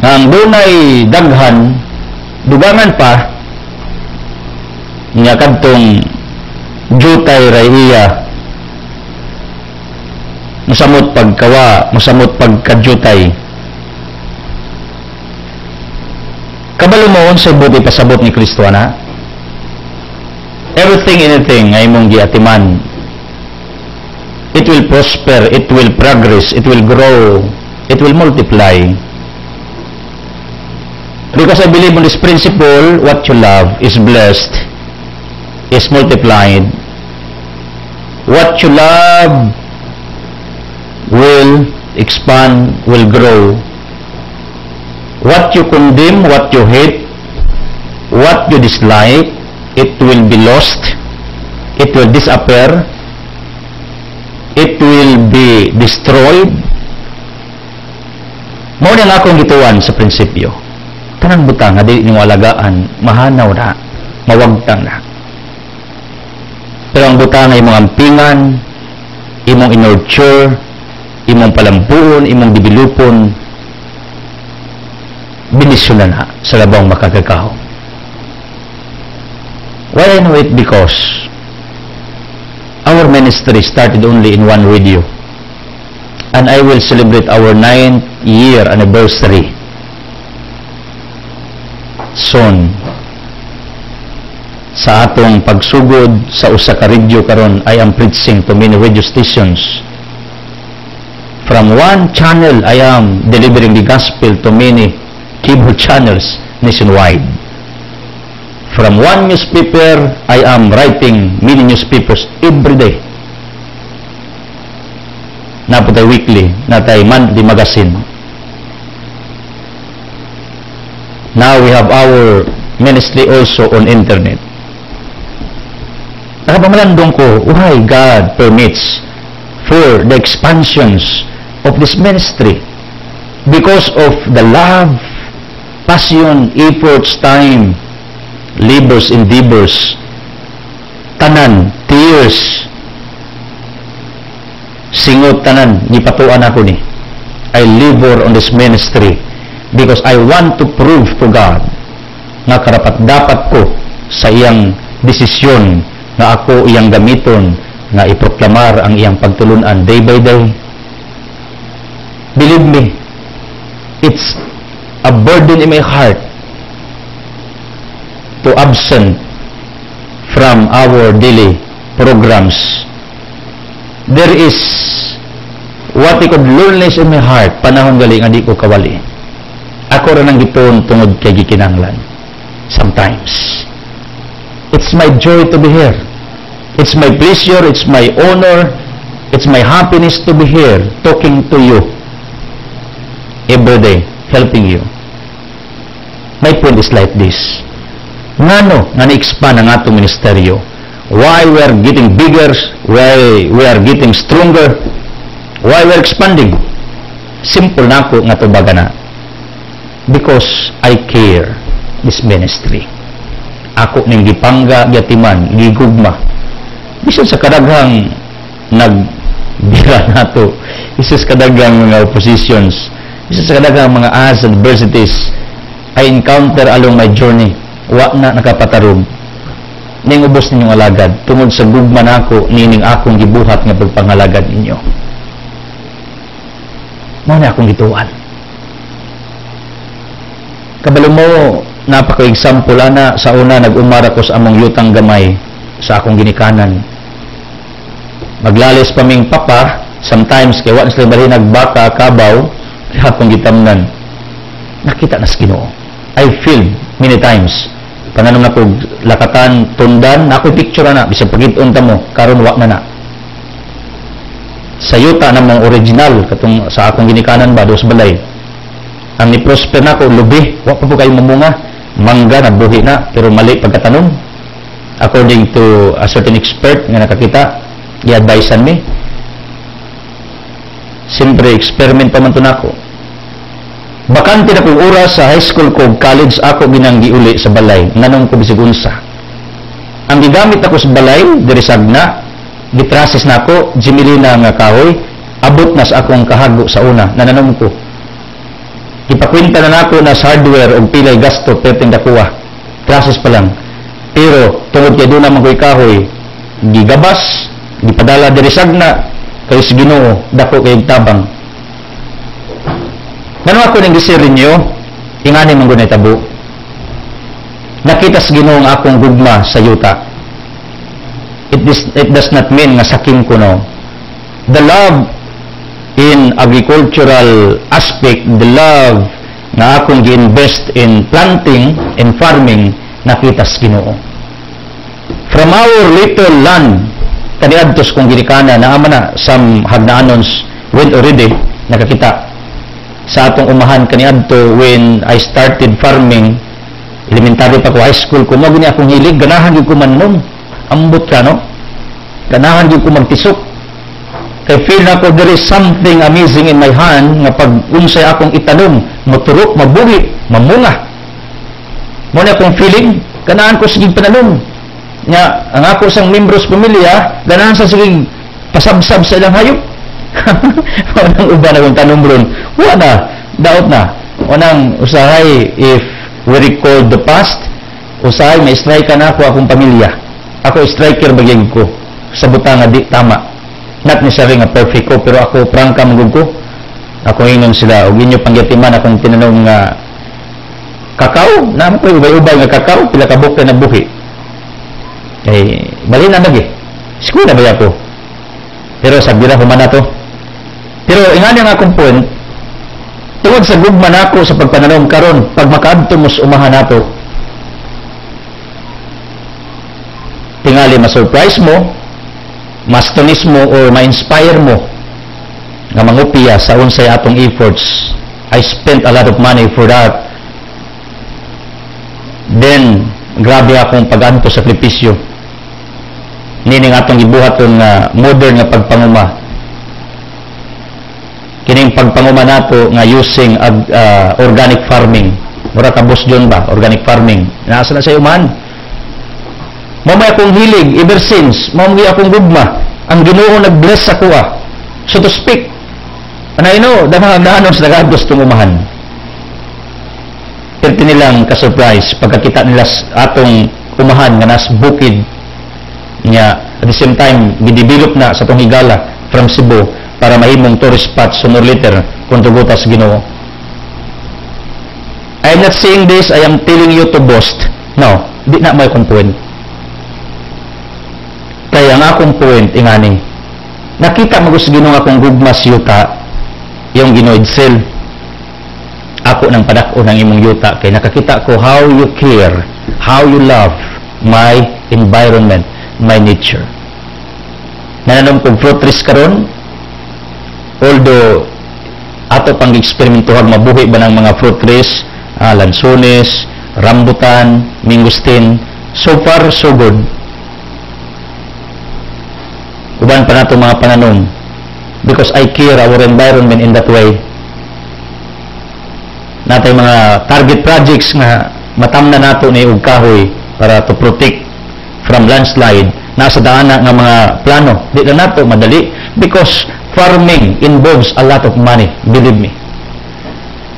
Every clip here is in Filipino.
nga ang dunay daghan dugangan pa nga kadtong jutay raiya musamot pagkawa, musamot pagkajutay. Kabalo mo sa buti pasabot ni Kristo ana. Everything, anything ay mong giatiman. It will prosper, it will progress, it will grow, it will multiply. Because I believe on this principle, what you love is blessed, is multiplied. What you love will expand, will grow. What you condemn, what you hate, what you dislike, it will be lost, it will disappear, it will be destroyed. Mao na akong gituan sa prinsipyo. Tanang butang nga dili nimo alagaan, mahanaw na, mawagtang na. Pero ang butang ay imong ampingan, imong inurture, imong palampuon, imong developon, binisyon na sa labang makakakaw. Why I know it? Because our ministry started only in one radio. And I will celebrate our 9th year anniversary soon. Sa atong pagsugod sa usa ka radio karon, I am preaching to many radio stations. From one channel, I am delivering the gospel to many cable channels nationwide. From one newspaper, I am writing many newspapers every day. Naputay weekly, natay monthly magazine. Now we have our ministry also on internet. Nakapamalandong ko, why God permits for the expansions of this ministry? Because of the love, passion, efforts, time, labors, endeavors, tanan, tears, singot tanan, gipatuan ako ni. I labor on this ministry because I want to prove to God nga karapat-dapat ko sa iyang desisyon nga ako iyang gamiton nga iproklamar ang iyang pagtulunan day by day. Believe me, it's a burden in my heart to absent from our daily programs. There is what we call loneliness in my heart, panahon gali nga di ko kawali. Ako rin ang gituon tungod kay gikinanglan. Sometimes. It's my joy to be here. It's my pleasure, it's my honor, it's my happiness to be here, talking to you every day, helping you. My point is like this. Ngano nga na-expand ang atong ministeryo? Why we are getting bigger? Why we are getting stronger? Why we are expanding? Simple na ako nga tubaga na. Because I care this ministry. Ako ning gipangga, gatiman, gigugma. Bisan sa kadaghang nagbira nato, bisan sa kadaghang mga oppositions, bisan sa kadaghang mga odds and adversities I encounter along my journey, wa na nakapatarog. Ning ubos ninyong alagad tungod sa gugma nako nining akong gibuhat nga pagpangalagad ninyo. Mao na akong gituan. Kabalo mo, napaka-example ana sa una nag-umara ko sa among yutang gamay sa akong ginikanan. Maglalis pa ming papa, sometimes kay wa na sila bali nagbaka, kabaw, akong gitamnan. Nakita na sa Ginoo. I feel many times. Pananom na ko lakatan, tundan, na ako picture na, bisag pagit-on ta mo, karon wa na na. Sa yuta namang original, katong sa akong ginikanan ba, dos balay. Ang ni-prosper na ko, lubi, wa pa po kayo mamunga, mangga, nabuhi na, pero mali pagkatanom. According to a certain expert nga nakakita, i-advisean me. Siyempre, experiment pa man to na ako. Bakante na kong oras sa high school ko, college, ako ginanggi uli sa balay, nanong ko bisig unsa. Ang gigamit ako sa balay, dirisag na, gitrasis na ako, jimilina nga kahoy, abot na sa akong kahago sa una, nananong ko. Ipakwenta na nako na sa hardware o pilay gasto perting dakuha. Klases pa lang. Pero tungod kay doon naman ko'y kahoy, gigabas, gipadala diri sagna, kayo sa Ginoo, dako kay tabang. Ganun ako nang gisirin nyo, ingani mong gunay tabo. Nakita sa Ginoo ang akong gugma sa yuta. It does not mean nga sakim ko no. The love in agricultural aspect, the love na akong gi-invest in planting and farming, nakita sa Ginoo. From our little land, kaniadtos kong ginikana, na ama na, some hagnaanons went already, nakakita. Sa atong umahan kaniadto when I started farming, elementary pa ko, high school ko, maguni akong hilig, ganahan yung ko manom, ambot ka, no? Ganahan yung ko magtisok. Kaya feel na ko, there is something amazing in my hand, nga pag unsay akong itanong, maturok, mabuhi, mamunga. Muna akong feeling, ganahan ko sige panalong. Nga, ang ako sang membros pamilya, ganahan sa sige pasabsab sa ilang hayop. Wanang uban akong tanong ron, wala, daot na. Wanang usahay, if we recall the past, usahay, may strike na ako akong pamilya. Ako striker bagay ko, sa butang nga di tama. Not necessarily nga perfect ko, pero ako prangka magug ko. Ako inon sila, o inyo pangyatiman akong tinanong nga kakao, naman ko ubay-ubay nga kakao, pila kabuk na buhi. Eh, bali na lagi. School na ba ako? Pero sabi na humana to. Pero ingani ang akong point, tungod sa gugma nako sa pagpananom karon, pag makaadto mo sa umahan nato, tingali ma-surprise mo, mastunis mo or ma-inspire mo nga mangupiya sa unsay atong efforts. I spent a lot of money for that. Then grabe akong pag-anto sa sakripisyo. Nining atong gibuhaton nga modern nga pagpanguma. Kining pagpanguma nato nga using organic farming. Mura ka boss John ba? Organic farming. Naasa na sa uman. Mamay akong hilig ever since. Mamay akong gugma. Ang Ginoo nag-bless ako so to speak. Anay no, damang sa nagados tumumahan. Pero nilang ka-surprise pagkakita nila atong umahan nga nas bukid niya. At the same time, gidevelop na sa itong higala from Cebu para mahimong tourist spot sooner later kung tugutas Ginoo. I am not saying this, I am telling you to boast. No, di na may akong point. Kaya ang akong point, ingani, nakita mo gusto Ginoo akong gugmas yuta, yung Ginoo Edsel. Ako nang padako ng imong yuta, kaya nakakita ko how you care, how you love my environment, my nature. Nananong kong fruit trees karon, although ato pang eksperimentuhan mabuhi ba ng mga fruit trees, lansones, rambutan, mangosteen, so far so good. Uban pa nato mga pananom because I care our environment in that way. Natay mga target projects nga matamna nato ni og kahoy para to protect from landslide. Nasa daana nga mga plano. Di na nato madali because farming involves a lot of money. Believe me.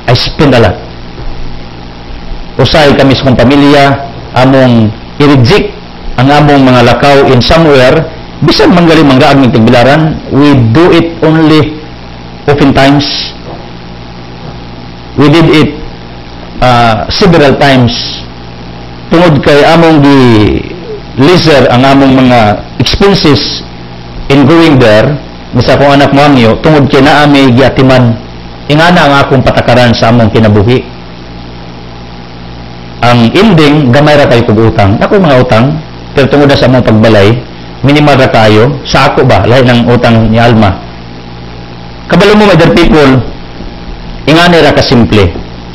I spend a lot. Usay kami sa kong pamilya, among i-reject ang among mga lakaw in somewhere, bisan manggaling manggaag ng tigbilaran, we do it only oftentimes. We did it several times. Tungod kay among di leisure ang among mga expenses in going there, misa kong anak mo amyo, tungod kay naami giatiman, ingana ang akong patakaran sa among kinabuhi. Ang ending, gamay ra kayo kog utang. Ako mga utang, pero tungod na sa among pagbalay, minimal ra kayo, sa ako ba, lahi ng utang ni Alma. Kabalo mo, my dear people, ingani ra ka simple.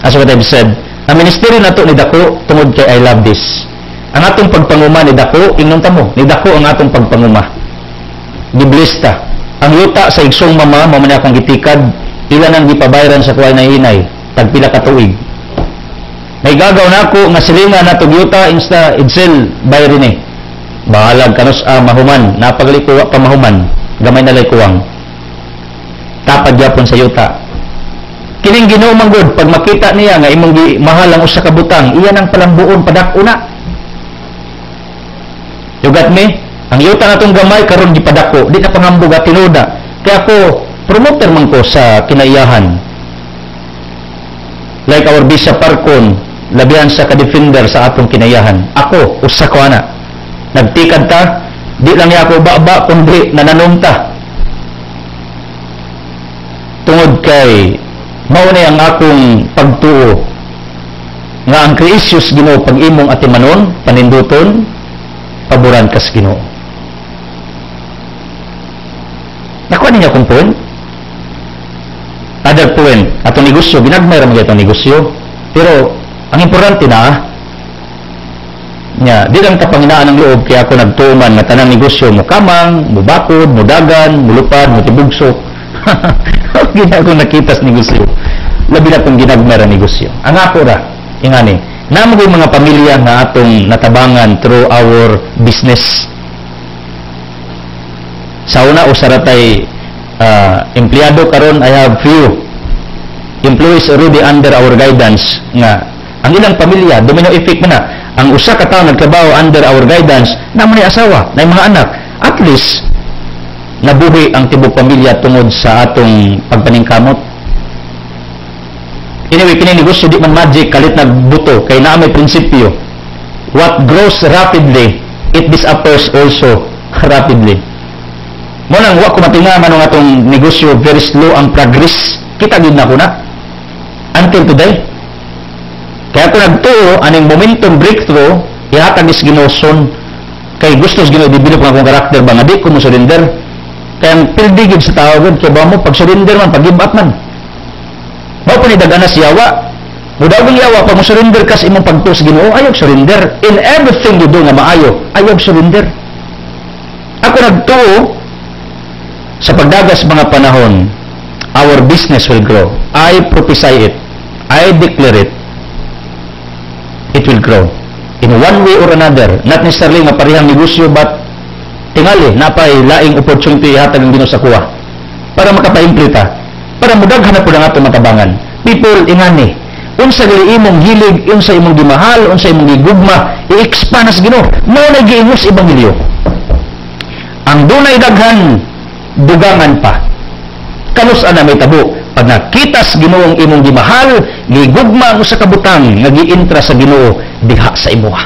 As what I've said, ang ministeryo na to ni dako, tungod kay I love this. Ang atong pagpanguma ni dako, ingnon ta mo, ni dako ang atong pagpanguma. Giblista. Ang yuta sa igsong mama, mamani akong gitikad, ilan ang gipabayran sa kuway na hinay, tagpila ka tuig. May gagaw na ako, nga silinga na tugyuta, insta, Edsel, bayrin eh. Bahalag kanus mahuman, napagali ko pamahuman, gamay na lay kuwang. Tapad yapon sa yuta. Kining Ginoo manggod pag makita niya nga imong mahal ang usa ka butang, iyan ang palambuon padak-o na. You got me? Ang yuta natong gamay karon gipadako, di na pangambog at tinuda. Kaya ako promoter man ko sa kinaiyahan. Like our Bishop Parcon, labihan sa ka-defender sa atong kinaiyahan. Ako usa ko ana. Nagtikad ta, di lang niya ako baba kundi nananumta. Tungod kay mao na ang akong pagtuo nga ang Kriisyos Ginoo pag imong atimanon, paninduton, paboran kas Ginoo. Nakuha niya akong point. Other point, atong negosyo, ginagmay ra mo itong negosyo. Pero ang importante na di lang kapanginaan ng loob kaya ako nagtuman nga tanang negosyo mo kamang, mo bakod, mo dagan, mo lupad, mo tibugsok. Gina akong nakita sa negosyo. Labi na itong ginagmera negosyo. Ang ako ra, ingani, namo yung mga pamilya na atong natabangan through our business. Sa una, usaratay empleyado karon, I have few employees already under our guidance nga ang ilang pamilya, domino effect man na. Ang usa ka tawo nagtrabaho under our guidance, namo ni asawa, na mga anak. At least, nabuhi ang tibok pamilya tungod sa atong pagpaningkamot. Anyway, kini negosyo di man magic kalit nagbuto kay naa may prinsipyo. What grows rapidly, it disappears also rapidly. Mo nang wa ko matingaman ang atong negosyo, very slow ang progress. Kita gid na ko na until today. Kaya ko nagtuo aning momentum breakthrough ihatag is Ginoo kay gusto sa Ginoo develop ang akong karakter ba nga di ko mo surrender. Kaya ang pildigid sa tao gud kay ba mo pag surrender man, pag give up man. Mao pa ni dagana si Yawa. Mudawong Yawa pag mo surrender kas imong pagtuo sa Ginoo, ayog surrender. In everything you do nga maayo, ayog surrender. Ako nagtuo sa pagdagas mga panahon, our business will grow. I prophesy it. I declare it. It will grow. In one way or another. Not necessarily nga parehang negosyo, but tingali, napay laing opportunity ihatag ang Ginoo sa kuha. Para makapaimpli-ta. Para mudaghan na po ng atong matabangan. People, ingani. Unsa gali imong hilig, unsa imong gimahal, unsa imong gigugma, i-expand sa Ginoo. Mao na giingos ebanghelyo. Ang dunay daghan, dugangan pa. Kanus ana may tabo. Pag nakita sa Ginoo ang imong gimahal, gigugma mo sa kabutang, nga giintra sa Ginoo diha sa imuha.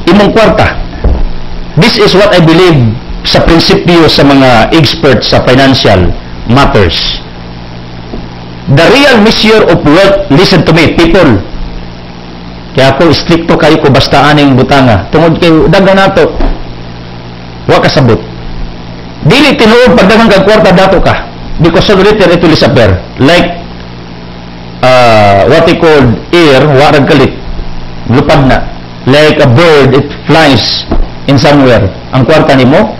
Imong kwarta. This is what I believe sa prinsipyo sa mga experts sa financial matters. The real measure of wealth, listen to me, people. Kaya ako, stricto kayo ko basta aning butanga. Tungod kayo, dagan nato. Wa kasabot. Dili tinuod pagdagang kag kwarta dato ka. Because of later it will disappear. Like what they called air, warag kalit. Lupad na. Like a bird, it flies in somewhere. Ang kwarta nimo,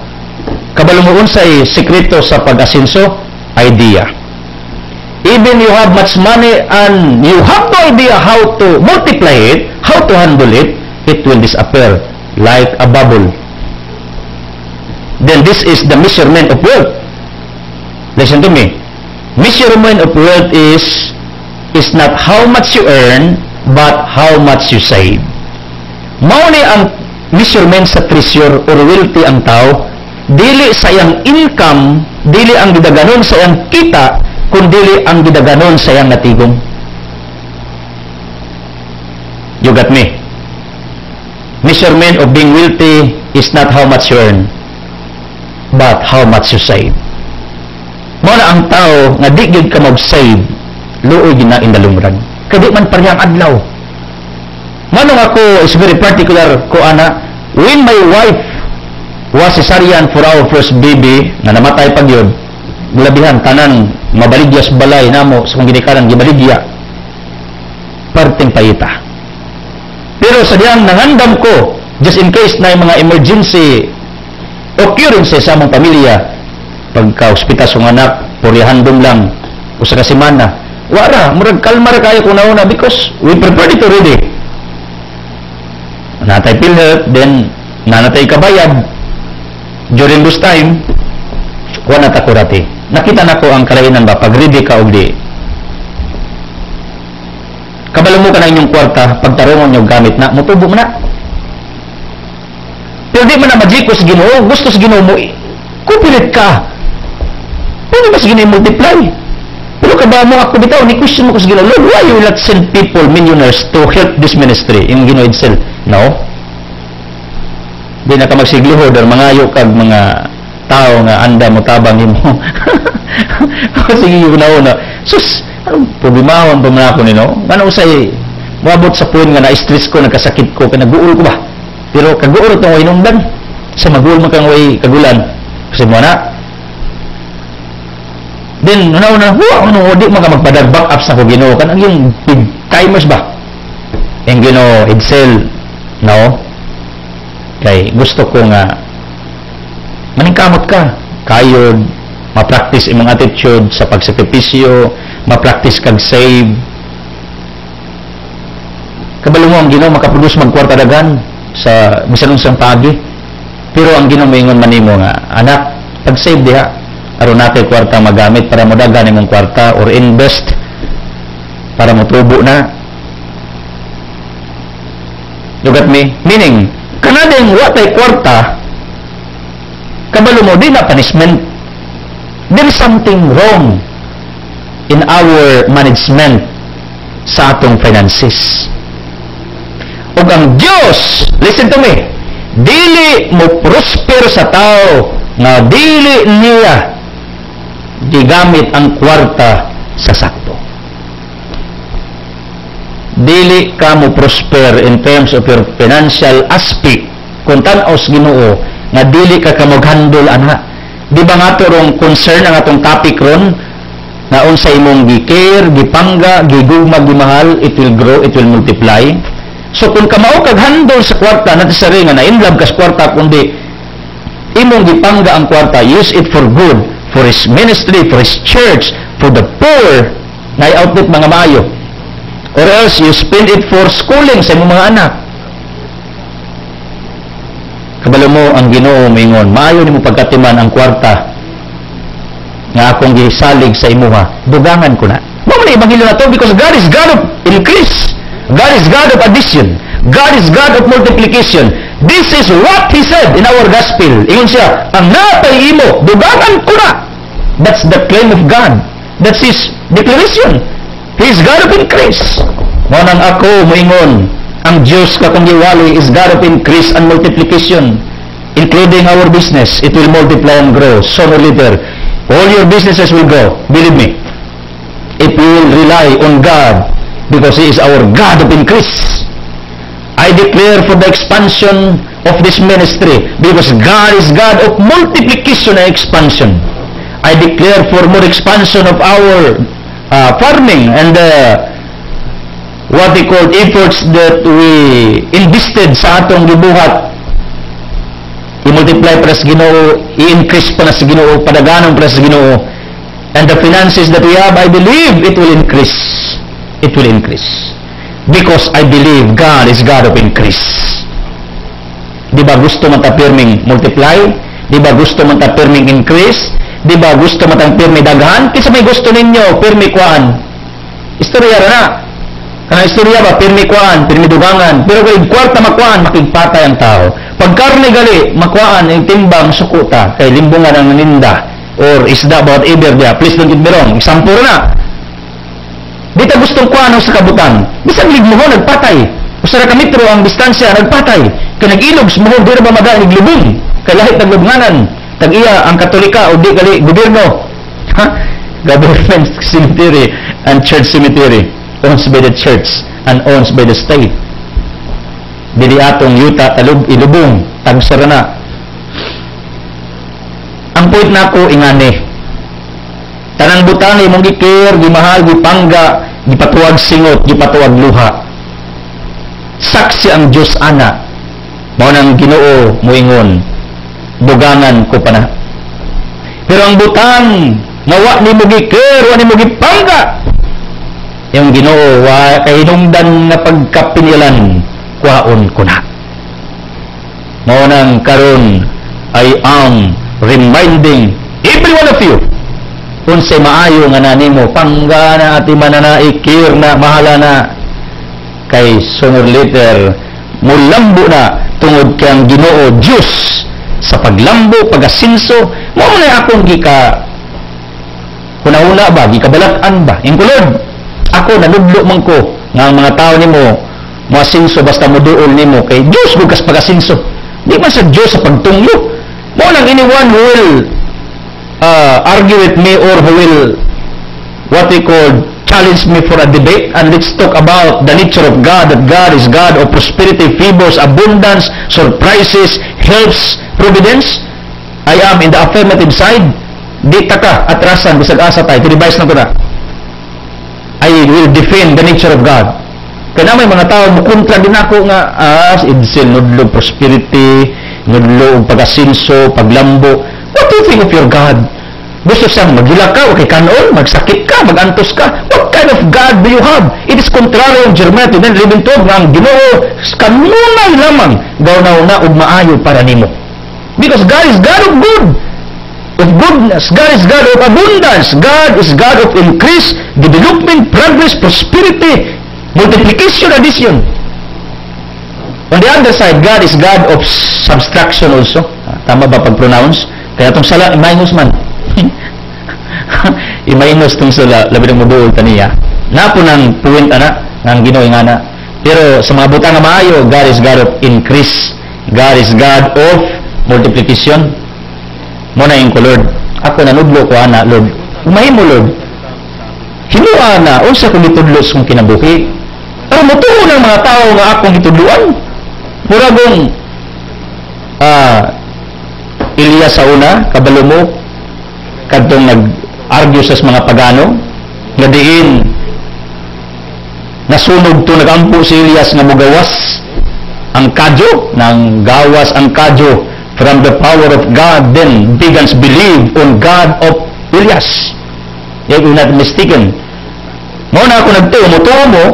kabalo mo unsay sekreto sa pag-asenso, idea. Even you have much money and you have no idea how to multiply it, how to handle it, it will disappear like a bubble. Then this is the measurement of wealth. Listen to me. Measurement of wealth is not how much you earn, but how much you save. Mao ni ang measurement sa treasure or wealthy ang tao, dili sa iyang income, dili ang gidaganon sa iyang kita, kundi ang gidaganon sa iyang natigom. You got me? Measurement of being wealthy is not how much you earn, but how much you save. Mao na ang tao nga di gyud ka mag-save, luoy gina in the long run. Kadi man parehang adlaw. Manong ako is very particular ko ana, when my wife was cesarean for our first baby, na namatay pag yun, mulabihan tanan mabaligya sa balay namo sa kung ginikanan gibaligya. Parteng payita. Pero sa diyang nangandam ko, just in case na yung mga emergency occurrences sa among pamilya, pagka-hospital sa anak, purihandom lang, usa ka semana, wala, murag kalma ra kayo kung nauna because we prepared it already. Nanatay PhilHealth, then nanatay kabayad. During this time, wala takurati. nakita na ko ang kalainan ba, pag ready ka o di. Kabalo mo ka na inyong kwarta, pagtarungan nyo gamit na, mutubo mo na. Pero di mo na magikos Ginoo, gusto sa Ginoo mo, kupilit ka. Pwede ba sa Ginoo multiply? Pero kaba mo ako bitaw, ni question mo ko sa Ginoo, Lord, why you not send people, millionaires, to help this ministry? Yung Ginoo itself. No? Di na ka magsiglihod, or mangayo kag mga tao nga anda mo tabang mo. Sige yung una-una. Sus, anong problemahon pa man ako nino? Ano usay, mabot sa point nga na-stress ko, nagkasakit ko, kanaguol ko ba? Pero kaguol itong way nungdan. Sa maguol mo kang way kagulan. Kasi mo na. Then, una-una, di mo ka magpadag-back up sa ko Ginoo. Kanang yung big timers ba? Yung Ginoo, Edsel, no? Kay gusto ko nga maningkamot ka, kayod, ma-practice imong attitude sa pagsakripisyo, ma-practice kag save. Kabalo mo ang Ginoo makaproduce magkwarta dagan sa bisan unsang pagi. Pero ang Ginoo moingon man nimo nga, anak, pag-save diha aron natay kwarta magamit para mo dagan imong kwarta or invest para mo tubo na. You got me? Meaning, kanadeng watay kwarta, kabalo mo, di na punishment. There is something wrong in our management sa atong finances. Ug ang Dios, listen to me, dili mo prosper sa tao nga dili niya gigamit ang kwarta sa sakto. Dili ka mo prosper in terms of your financial aspect kung tan-os Ginoo nga dili ka kamog-handle ana. Di ba nga turong concern ang atong topic ron na unsa imong gi-care, gipangga, gigugmag, gimahal, it will grow, it will multiply. So kung kamao kag handle sa kwarta, not necessarily nga na in love ka sa kwarta, kundi imong gipangga ang kwarta, use it for good, for His ministry, for His church, for the poor, na i-outlet mga maayo. Or else, you spend it for schooling sa imong mga anak. Kabalo mo ang Ginoo moingon, maayo nimo pagkatiman ang kwarta nga akong gisalig sa imuha, dugangan ko na. Mo man ebanghelyo na to because God is God of increase. God is God of addition. God is God of multiplication. This is what He said in our gospel. Ingon siya, ang napay imo, dugangan ko na. That's the claim of God. That's His declaration. He is God of increase. Mo nang ako moingon, ang Diyos kakong giwali is God of increase and multiplication, including our business. It will multiply and grow. Sooner or later, all your businesses will grow. Believe me. If you will rely on God, because He is our God of increase. I declare for the expansion of this ministry, because God is God of multiplication and expansion. I declare for more expansion of our farming and what we call efforts that we invested sa atong gibuhat. I-multiply para sa Ginoo, i-increase pa na sa Ginoo, padaganon para sa Ginoo. And the finances that we have, I believe it will increase. It will increase. Because I believe God is God of increase. Di ba gusto man ta pirming multiply? Di ba gusto man ta pirming increase? Di ba gusto man ta pirming daghan? Kinsa may gusto ninyo pirmi kuan? Istorya ra na. Kana istorya ba pirmi kuan, pirmi dugangan. Pero kay kwarta makuan, makigpatay ang tao. Pag karne gali, makuan ang timbang sukuta kay limbungan ang naninda or isda about either dia. Please don't get me wrong. Example na. Di ta gustong kuano sa kabutan. Bisan ligmuhon nagpatay. Usa ra ka metro ang distansya nagpatay. Kay nag-ilog sumuhon dira ba maga naglubong. Kay lahit naglubnganan. Tag-iya ang Katolika o di gali gobyerno. Government cemetery and church cemetery owns by the church and owns by the state. Dili atong yuta talub ilubong tagsara na. Ang point nako ingani. Tanang butang imong gikir, gimahal, gipangga, gipatuwag singot, gipatuwag luha. Saksi ang Dios ana. Mao nang Ginoo moingon, dugangan ko pa na. Pero ang butang nga wa nimo gikir, wa nimo gipangga, yung Ginoo wa kay hinungdan nga pagkapinilan, kwaon ko na. Mao nang karon I am reminding every one of you unsay maayo nga nanimo panggana at mananaikir na mahala na kay sooner later mulambo na tungod kang Ginoo Dios sa paglambo pagasinso mo na akong gika kuna-una ba gikabalat-an ba ingkulod ako nanudlo man ko nga ang mga tao nimo moasinso basta moduol nimo kay Dios bukas pagasinso di man sa Dios sa pagtunglo mo lang anyone who will argue with me or who will what we call challenge me for a debate and let's talk about the nature of God, that God is God of prosperity, favors, abundance, surprises, helps, providence. I am in the affirmative side. Di ta ka atrasan bisag asa tayo revise na ko na. I will defend the nature of God. Kaya may mga tao mukontra din ako nga idsil nudlo prosperity, nudlo pagasinso, paglambo. What do you think of your God? Gusto siyang magila ka o kay kanon, magsakit ka, magantos ka. What kind of God do you have? It is contrary of Jeremiah 29:11 nga ang Ginoo kanunay lamang gawnaw na ug maayo para nimo. Because God is God of good, of goodness. God is God of abundance. God is God of increase, development, progress, prosperity, multiplication, addition. On the other side, God is God of subtraction also. Tama ba pag-pronounce? Kaya itong sala, imahinus man. Imahinus itong sala, labi ng muduol taniya. Na po ng puwint na, ng Ginoo nga na. Pero sa mga butang na maayo, God is God of increase. God is God of multiplication. Muna yung ko, Lord. Ako nanudlo ko, ana, Lord. Umahin mo, Lord. Hinua na, unsa kong itudlos kong kinabuhi. Pero mutuho ng mga tao nga akong itudluan. Muragong, Elias sa una, kabalo mo, kadtong nag-argue sa mga pagano, nga diin, nasunog to nagampo si Elias nga mugawas ang kadyo, nang gawas ang kadyo from the power of God, then pagans believe on God of Elias. If you're not mistaken. Muna ako nagtuo, mutuo mo,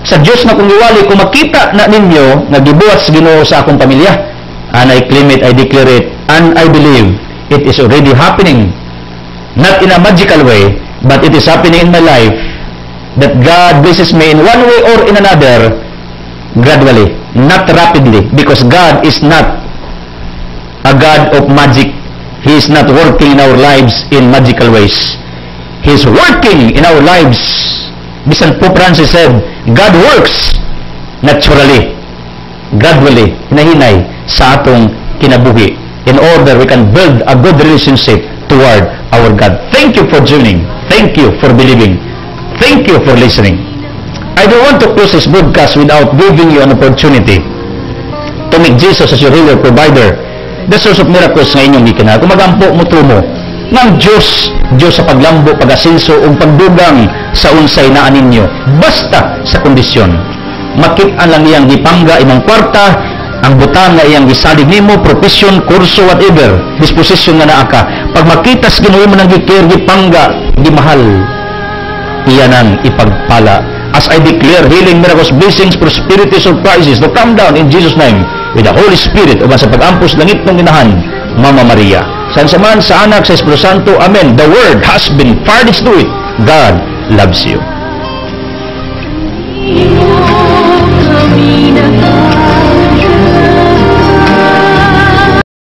sa Diyos na kung iwali, kung makita na ninyo, nagibuhat sa Ginoo sa akong pamilya, and I claim it, I declare it, and I believe it is already happening. Not in a magical way, but it is happening in my life, that God blesses me in one way or in another, gradually, not rapidly, because God is not a God of magic. He is not working in our lives in magical ways. He is working in our lives. Bisan Pope Francis said, God works naturally, gradually, hinahinay sa atong kinabuhi in order we can build a good relationship toward our God. Thank you for joining. Thank you for believing. Thank you for listening. I don't want to close this broadcast without giving you an opportunity to make Jesus as your healer, provider, the source of miracles nga inyong gikinahanglan. Kung magampo mo tumo ng Diyos sa paglambo, pag-asinso o pagdugang sa unsay naa ninyo, basta sa kondisyon makit-an lang iyang gipangga imong kwarta, ang butang nga iyang gisalig nimo, profession, kurso, whatever, disposition nga naa ka. Pag makitas Ginoo mo nang gipangga, gimahal, iyanang ipagpala. As I declare healing, miracles, blessings, prosperity, surprises to come down in Jesus' name with the Holy Spirit o sa pag-ampos langit ng inahan, Mama Maria. San saman sa anak sa Espiritu Santo, Amen. The Word has been furnished to it. God loves you.